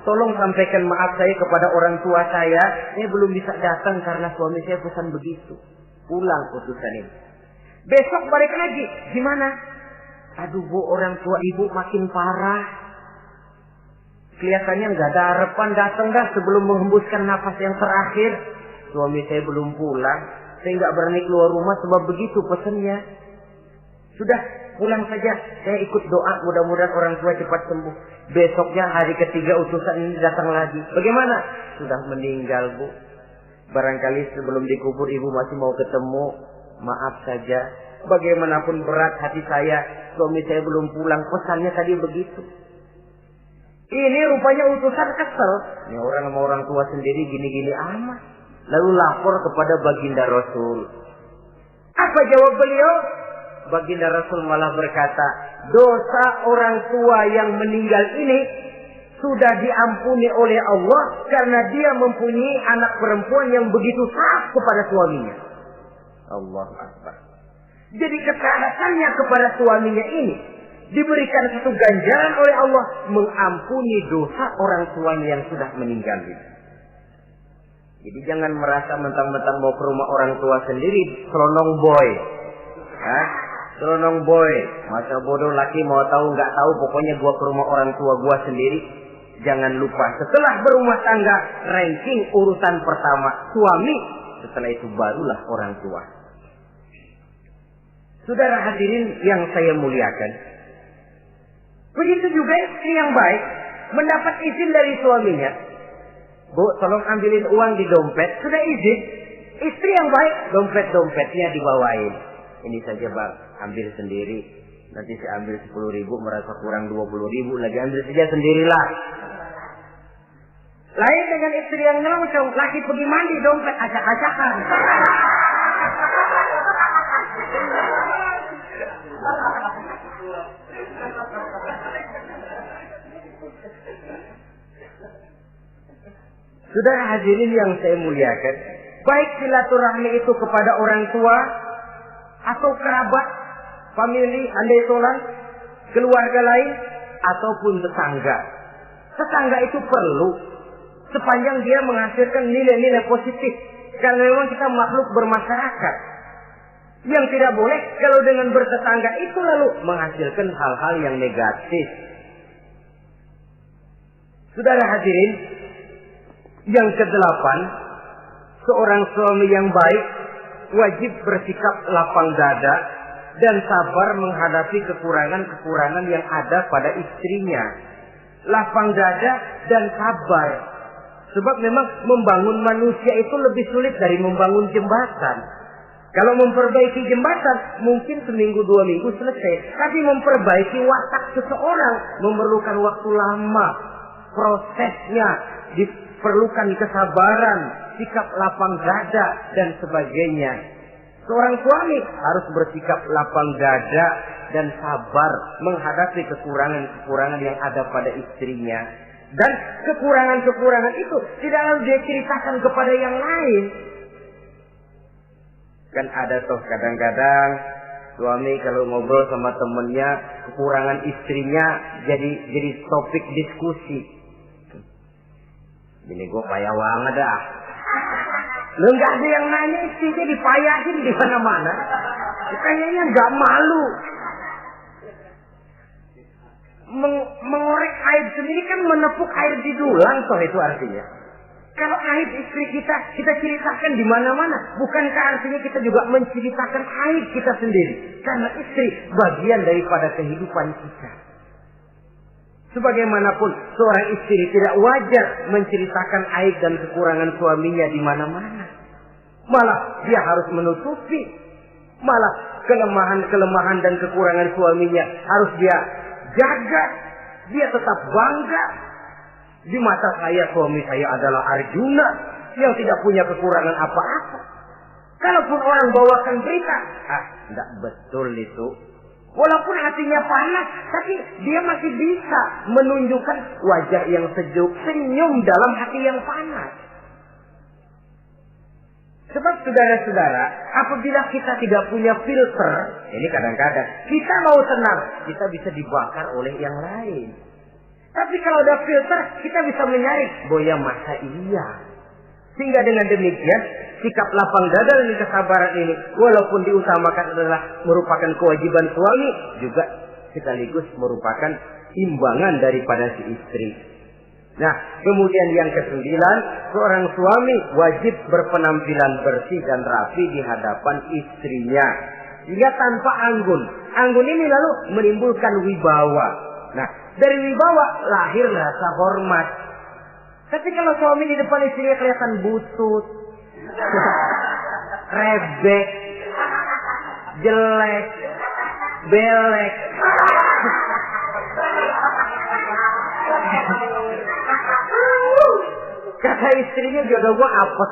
Tolong sampaikan maaf saya kepada orang tua saya belum bisa datang karena suami saya pesan begitu. Pulang utusan ini. Besok balik lagi. Gimana? Aduh Bu, orang tua ibu makin parah. Kelihatannya nggak ada harapan datang dah sebelum menghembuskan nafas yang terakhir. Suami saya belum pulang. Saya nggak berani keluar rumah sebab begitu pesannya. Sudah, pulang saja. Saya ikut doa, mudah-mudahan orang tua cepat sembuh. Besoknya hari ketiga utusan ini datang lagi. Bagaimana? Sudah meninggal Bu. Barangkali sebelum dikubur ibu masih mau ketemu. Maaf saja. Bagaimanapun berat hati saya, suami saya belum pulang. Pesannya tadi begitu. Ini rupanya utusan kesel. Ini orang sama orang tua sendiri gini-gini amat. Lalu lapor kepada baginda Rasul. Apa jawab beliau? Baginda Rasul malah berkata, dosa orang tua yang meninggal ini sudah diampuni oleh Allah karena dia mempunyai anak perempuan yang begitu taat kepada suaminya. Allahu Akbar. Jadi ketaatannya kepada suaminya ini diberikan satu ganjaran oleh Allah mengampuni dosa orang tuanya yang sudah meninggal ini. Jadi jangan merasa mentang-mentang mau ke rumah orang tua sendiri selonong boy. Hah? Selonong boy, masa bodoh laki mau tahu nggak tahu, pokoknya gua ke rumah orang tua gua sendiri. Jangan lupa setelah berumah tangga, ranking urutan pertama suami, setelah itu barulah orang tua. Saudara hadirin yang saya muliakan, begitu juga istri yang baik mendapat izin dari suaminya. Bu, tolong ambilin uang di dompet. Sudah izin, istri yang baik dompetnya dibawain. Ini saja Bang, ambil sendiri. Nanti saya ambil 10.000, merasa kurang 20.000, lagi ambil saja sendirilah. Lain dengan istri yang nyelongcong, laki pergi mandi dompet acak-acakan. Saudara hadirin yang saya muliakan, baik silaturahmi itu kepada orang tua atau kerabat, famili, andai tolan, keluarga lain, ataupun tetangga. Tetangga itu perlu sepanjang dia menghasilkan nilai-nilai positif. Karena memang kita makhluk bermasyarakat. Yang tidak boleh kalau dengan bertetangga itu lalu menghasilkan hal-hal yang negatif. Saudara hadirin, yang ke-8, seorang suami yang baik wajib bersikap lapang dada dan sabar menghadapi kekurangan-kekurangan yang ada pada istrinya. Lapang dada dan sabar. Sebab memang membangun manusia itu lebih sulit dari membangun jembatan. Kalau memperbaiki jembatan mungkin seminggu 2 minggu selesai. Tapi memperbaiki watak seseorang memerlukan waktu lama. Prosesnya diperlukan kesabaran, sikap lapang dada dan sebagainya. Seorang suami harus bersikap lapang dada dan sabar menghadapi kekurangan-kekurangan yang ada pada istrinya. Dan kekurangan-kekurangan itu tidak harus dia ceritakan kepada yang lain. Kan ada toh kadang-kadang suami kalau ngobrol sama temennya kekurangan istrinya jadi topik diskusi. Ini gue payah banget dah. Lu nggak ada yang nanya istrinya dipayahin di mana-mana. Kayaknya nggak malu. Mengorek aib sendiri kan menepuk air di dulang toh itu artinya. Kalau aib istri kita ceritakan di mana-mana, bukankah artinya kita juga menceritakan aib kita sendiri? Karena istri bagian daripada kehidupan kita. Sebagaimanapun seorang istri tidak wajar menceritakan aib dan kekurangan suaminya di mana-mana. Malah dia harus menutupi. Malah kelemahan-kelemahan dan kekurangan suaminya harus dia jaga. Dia tetap bangga. Di mata saya suami saya adalah Arjuna yang tidak punya kekurangan apa-apa. Kalaupun orang bawakan berita, tidak betul itu. Walaupun hatinya panas, tapi dia masih bisa menunjukkan wajah yang sejuk, senyum dalam hati yang panas. Sebab saudara-saudara, apabila kita tidak punya filter, ini kadang-kadang kita mau tenang, kita bisa dibakar oleh yang lain. Tapi kalau ada filter, kita bisa menyaring, boya masa iya. Sehingga dengan demikian, sikap lapang dada dan kesabaran ini, walaupun diutamakan adalah merupakan kewajiban suami, juga sekaligus merupakan imbangan daripada si istri. Nah, kemudian yang ke-9, seorang suami wajib berpenampilan bersih dan rapi di hadapan istrinya. Hingga tanpa anggun. Anggun ini lalu menimbulkan wibawa. Nah, dari wibawa lahir rasa hormat. Tapi kalau suami di depan istrinya kelihatan butut, rebek, jelek, belek, kata istrinya jodoh gua apes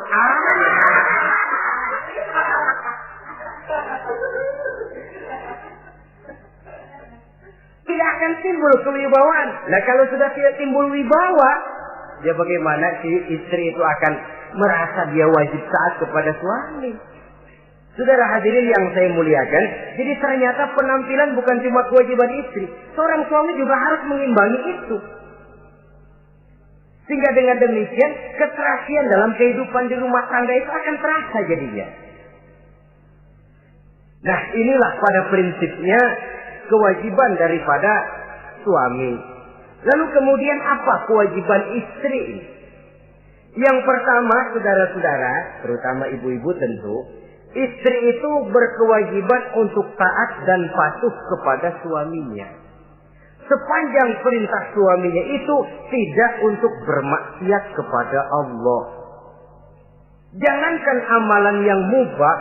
tidak akan timbul kewibawaan. Nah kalau sudah tidak timbul wibawa, dia bagaimana si istri itu akan merasa dia wajib taat kepada suami. Saudara hadirin yang saya muliakan, jadi ternyata penampilan bukan cuma kewajiban istri, seorang suami juga harus mengimbangi itu. Sehingga dengan demikian keterasian dalam kehidupan di rumah tangga itu akan terasa jadinya. Nah inilah pada prinsipnya kewajiban daripada suami. Lalu kemudian apa kewajiban istri ini? Yang pertama saudara-saudara, terutama ibu-ibu tentu, istri itu berkewajiban untuk taat dan patuh kepada suaminya. Sepanjang perintah suaminya itu tidak untuk bermaksiat kepada Allah. Jangankan amalan yang mubah,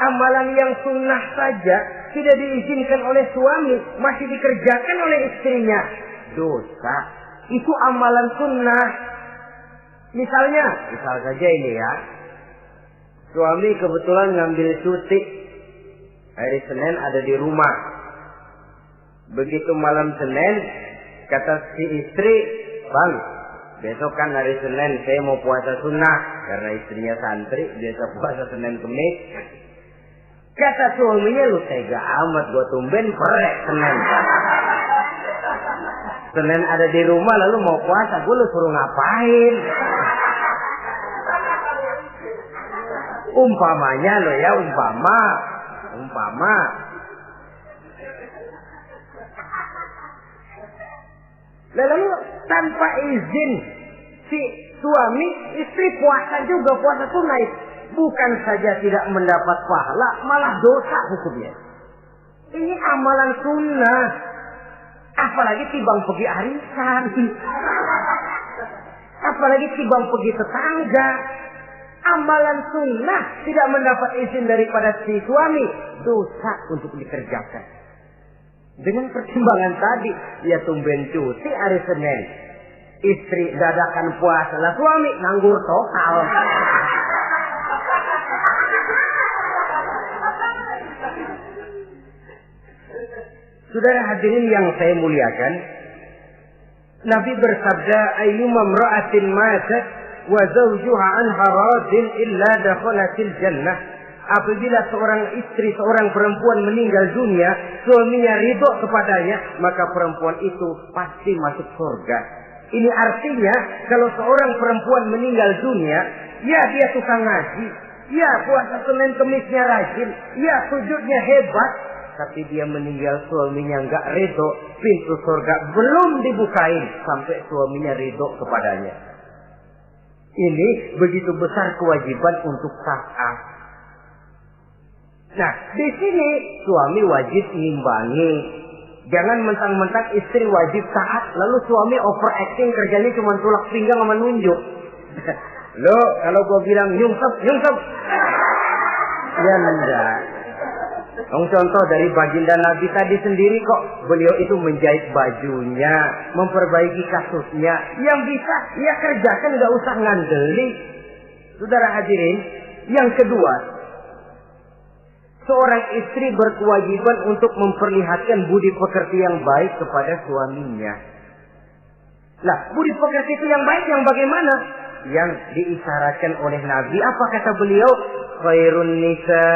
amalan yang sunnah saja tidak diizinkan oleh suami, masih dikerjakan oleh istrinya. Dosa. Itu amalan sunnah. Misal saja ini ya. Suami kebetulan ngambil cuti. Hari Senin ada di rumah. Begitu malam Senin, kata si istri, "Bang, besok kan hari Senin, saya mau puasa sunnah." Karena istrinya santri, biasa puasa Senin Kemis. Kata suaminya, "Lu tega amat, gua tumben perek Senin. Senin ada di rumah lalu mau puasa, gua lu suruh ngapain?" Umpamanya lo ya, umpama. Lalu tanpa izin si suami, istri puasa juga, puasa sunnah. Bukan saja tidak mendapat pahala, malah dosa hukumnya. Ini amalan sunnah. Apalagi tibang pergi arisan. Apalagi tibang pergi tetangga. Amalan sunnah tidak mendapat izin daripada si suami, dosa untuk dikerjakan. Dengan pertimbangan tadi, dia tumben cuti hari Senin. Istri dadakan puasa, lah suami nganggur total. Saudara hadirin yang saya muliakan, Nabi bersabda, "Ayyuma imra'atin matat wa zawjuha anha radin illa dakhalatil jannah." Apabila seorang istri, seorang perempuan meninggal dunia, suaminya ridho kepadanya, maka perempuan itu pasti masuk surga. Ini artinya kalau seorang perempuan meninggal dunia, ya dia tukang ngaji, ya puasa Senin Kemisnya rajin, ya sujudnya hebat, tapi dia meninggal suaminya enggak ridho, pintu surga belum dibukain sampai suaminya ridho kepadanya. Ini begitu besar kewajiban untuk taat. Nah, di sini suami wajib ngimbangi. Jangan mentang-mentang istri wajib taat, lalu suami overacting, kerjanya cuma tulak pinggang sama nunjuk. Lo, kalau gue bilang nyungsep. Ya enggak. Contoh dari baginda Nabi tadi sendiri kok, beliau itu menjahit bajunya, memperbaiki kasusnya. Yang bisa, ya kerjakan, nggak usah ngandeli. Saudara hadirin, yang kedua, seorang istri berkewajiban untuk memperlihatkan budi pekerti yang baik kepada suaminya. Lah, budi pekerti itu yang baik yang bagaimana? Yang diisyaratkan oleh Nabi. Apa kata beliau? Khairun nisa,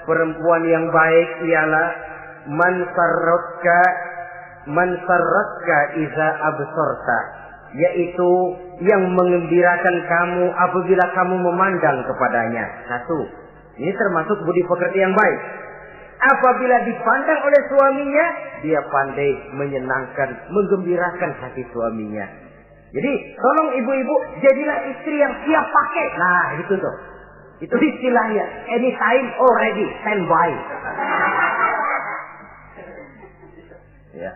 perempuan yang baik ialah man sarratka iza absorta, yaitu yang mengembirakan kamu apabila kamu memandang kepadanya. Satu. Ini termasuk budi pekerti yang baik. Apabila dipandang oleh suaminya, dia pandai menyenangkan, menggembirakan hati suaminya. Jadi, tolong ibu-ibu, jadilah istri yang siap pakai. Nah, itu tuh. Itu istilahnya. Anytime already, standby. Ya.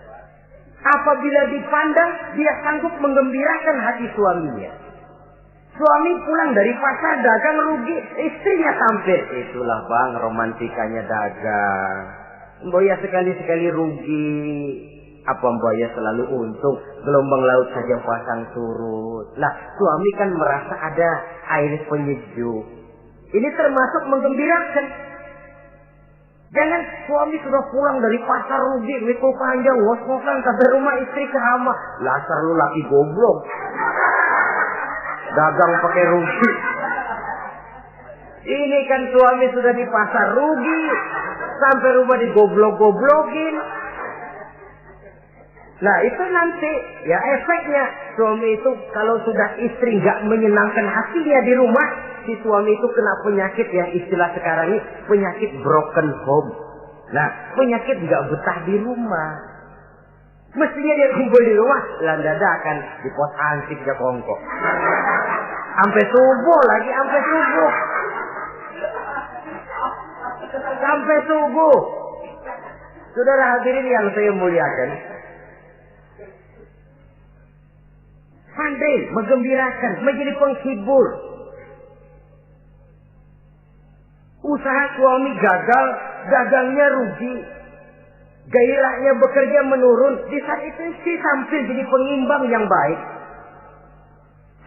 Apabila dipandang, dia sanggup menggembirakan hati suaminya. Suami pulang dari pasar dagang rugi, istrinya tampil. Itulah bang romantikanya dagang. Mboya sekali-sekali rugi. Apa mboya selalu untung? Gelombang laut saja pasang surut. Lah suami kan merasa ada air penyejuk. Ini termasuk menggembirakan. Jangan suami sudah pulang dari pasar rugi, mikul panjang, ngos-ngosan sampai rumah istri kerama. Lasar lu laki goblok. Dagang pakai rugi. Ini kan suami sudah di pasar rugi, sampai rumah digoblok-goblokin. Nah itu nanti ya efeknya. Suami itu kalau sudah istri nggak menyenangkan hatinya di rumah, si suami itu kena penyakit yang istilah sekarang ini penyakit broken home. Nah penyakit nggak betah di rumah. Mestinya dia kumpul di rumah, dadakan di pos ansik ya kongkok. Sampai subuh lagi, sampai subuh. Sampai subuh. Saudara hadirin yang saya muliakan. Pandai menggembirakan, menjadi penghibur. Usaha suami gagal, dagangnya rugi. Gairahnya bekerja menurun. Di saat itu istri tampil jadi pengimbang yang baik.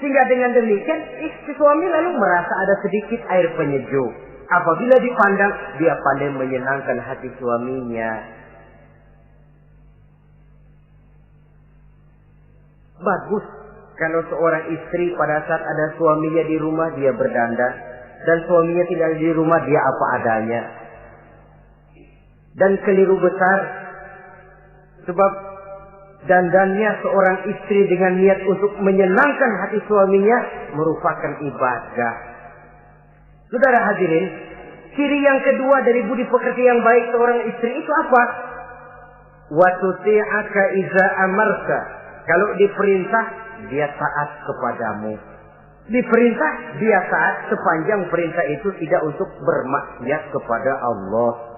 Sehingga dengan demikian istri suami lalu merasa ada sedikit air penyejuk. Apabila dipandang, dia pandai menyenangkan hati suaminya. Bagus kalau seorang istri pada saat ada suaminya di rumah dia berdandan, dan suaminya tidak di rumah dia apa adanya. Dan keliru besar, sebab dandannya seorang istri dengan niat untuk menyenangkan hati suaminya merupakan ibadah. Saudara hadirin, ciri yang kedua dari budi pekerti yang baik seorang istri itu apa? Wa tuti'aka iza amarta. Kalau diperintah, dia taat kepadamu. Diperintah, dia taat sepanjang perintah itu tidak untuk bermaksiat kepada Allah.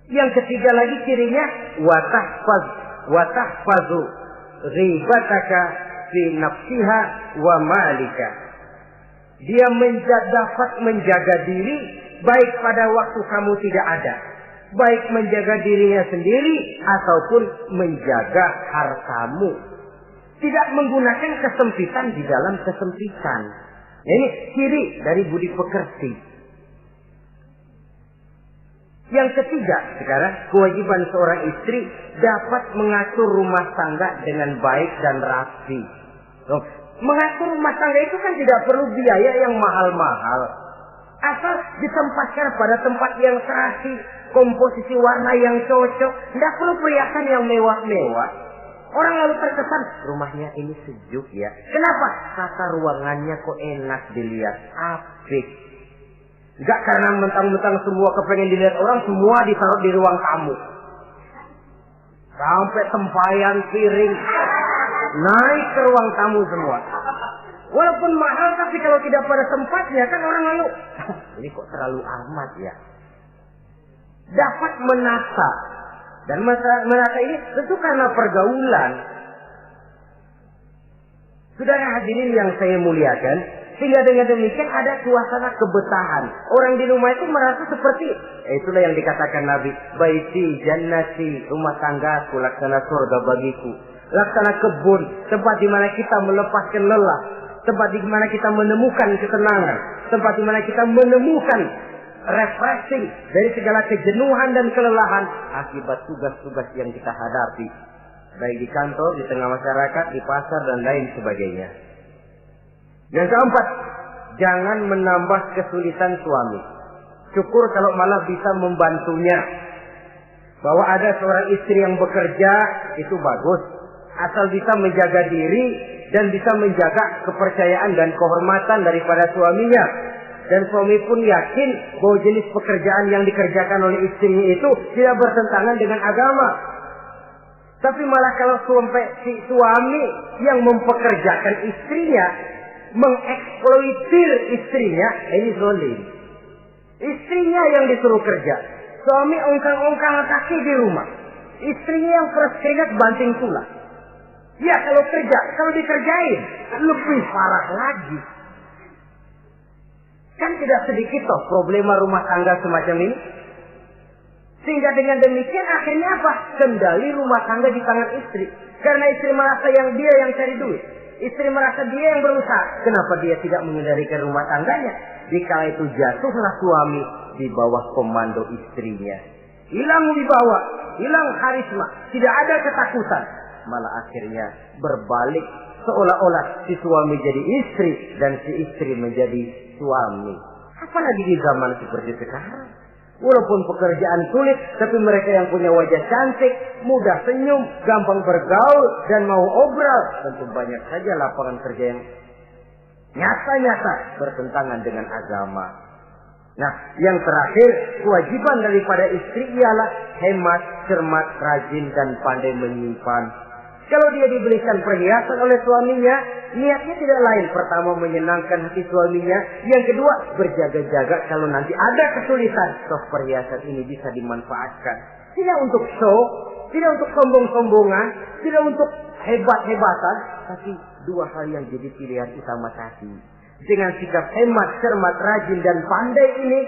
Yang ketiga lagi cirinya watahfazu ghibataka fi nafsiha wa malika. Dia dapat menjaga diri baik pada waktu kamu tidak ada, baik menjaga dirinya sendiri ataupun menjaga hartamu. Tidak menggunakan kesempitan di dalam kesempitan. Ini ciri dari budi pekerti. Yang ketiga, sekarang kewajiban seorang istri dapat mengatur rumah tangga dengan baik dan rapi. Mengatur rumah tangga itu kan tidak perlu biaya yang mahal-mahal. Asal ditempatkan pada tempat yang serasi, komposisi warna yang cocok, tidak perlu perhiasan yang mewah-mewah. Orang lalu terkesan, rumahnya ini sejuk ya. Kenapa? Tata ruangannya kok enak dilihat, apik. Enggak karena mentang-mentang semua kepengen dilihat orang, semua ditaruh di ruang tamu. Sampai tempayan piring naik ke ruang tamu semua. Walaupun mahal, tapi kalau tidak pada tempatnya kan orang lalu, ini kok terlalu amat ya. Dapat menata. Dan menata ini tentu karena pergaulan. Saudara hadirin yang saya muliakan, sehingga dengan demikian ada suasana kebetahan. Orang di rumah itu merasa seperti, itulah yang dikatakan Nabi, baiti jannati, rumah tanggaku laksana surga bagiku. Laksana kebun, tempat di mana kita melepaskan lelah, tempat di mana kita menemukan ketenangan, tempat di mana kita menemukan refreshing dari segala kejenuhan dan kelelahan akibat tugas-tugas yang kita hadapi, baik di kantor, di tengah masyarakat, di pasar dan lain sebagainya. Yang keempat, jangan menambah kesulitan suami. Syukur kalau malah bisa membantunya. Bahwa ada seorang istri yang bekerja itu bagus, asal bisa menjaga diri dan bisa menjaga kepercayaan dan kehormatan daripada suaminya. Dan suami pun yakin bahwa jenis pekerjaan yang dikerjakan oleh istrinya itu tidak bertentangan dengan agama. Tapi malah kalau si suami yang mempekerjakan istrinya, mengeksploitir istrinya, ini zalim. Istrinya yang disuruh kerja, suami ongkang-ongkang kaki di rumah, istrinya yang peras keringat banting tulang. Ya kalau kerja, kalau dikerjain lebih parah lagi. Kan tidak sedikit toh problema rumah tangga semacam ini. Sehingga dengan demikian akhirnya apa? Kendali rumah tangga di tangan istri. Karena istri merasa dia yang cari duit. Istri merasa dia yang berusaha. Kenapa dia tidak mengendalikan rumah tangganya? Dikala itu jatuhlah suami di bawah komando istrinya. Hilang wibawa, hilang karisma, tidak ada ketakutan. Malah akhirnya berbalik seolah-olah si suami jadi istri dan si istri menjadi suami. Apalagi di zaman seperti sekarang. Walaupun pekerjaan sulit, tapi mereka yang punya wajah cantik, mudah senyum, gampang bergaul, dan mau obral. Tentu banyak saja lapangan kerja yang nyata-nyata bertentangan dengan agama. Nah, yang terakhir, kewajiban daripada istri ialah hemat, cermat, rajin, dan pandai menyimpan. Kalau dia diberikan perhiasan oleh suaminya, niatnya tidak lain. Pertama, menyenangkan hati suaminya. Yang kedua, berjaga-jaga kalau nanti ada kesulitan, toh perhiasan ini bisa dimanfaatkan. Tidak untuk show, tidak untuk sombong-sombongan, tidak untuk hebat-hebatan, tapi dua hal yang jadi pilihan utama tadi. Dengan sikap hemat, cermat, rajin, dan pandai ini,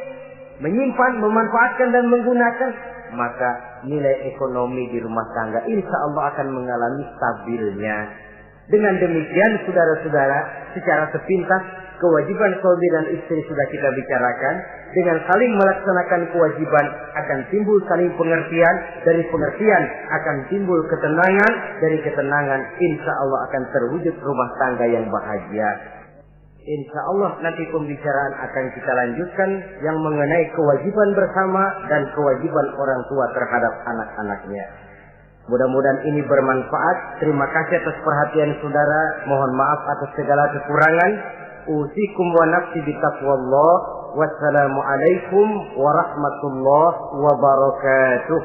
menyimpan, memanfaatkan, dan menggunakan, maka nilai ekonomi di rumah tangga insya Allah akan mengalami stabilnya. Dengan demikian saudara-saudara, secara sepintas kewajiban suami dan istri sudah kita bicarakan. Dengan saling melaksanakan kewajiban akan timbul saling pengertian, dari pengertian akan timbul ketenangan, dari ketenangan insya Allah akan terwujud rumah tangga yang bahagia. Insya Allah nanti pembicaraan akan kita lanjutkan yang mengenai kewajiban bersama dan kewajiban orang tua terhadap anak-anaknya. Mudah-mudahan ini bermanfaat. Terima kasih atas perhatian saudara. Mohon maaf atas segala kekurangan. Usikum wa nafsi bitaqwallah. Wassalamualaikum warahmatullahi wabarakatuh.